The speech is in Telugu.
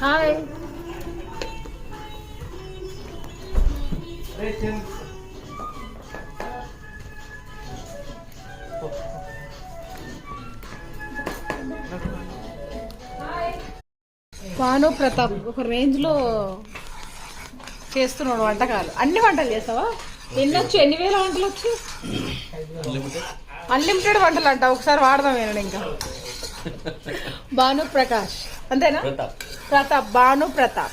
హాయ్. భాను ప్రతాప్ ఒక రేంజ్లో చేస్తున్నాడు వంటకాలు. అన్ని వంటలు చేస్తావా? ఎన్ని వేల వంటలు వచ్చి? అన్లిమిటెడ్ వంటలు అంట. ఒకసారి వాడదాం ఏనండి. ఇంకా భాను ప్రకాష్ అంతేనా? ప్రతాప్ భాను ప్రతాప్.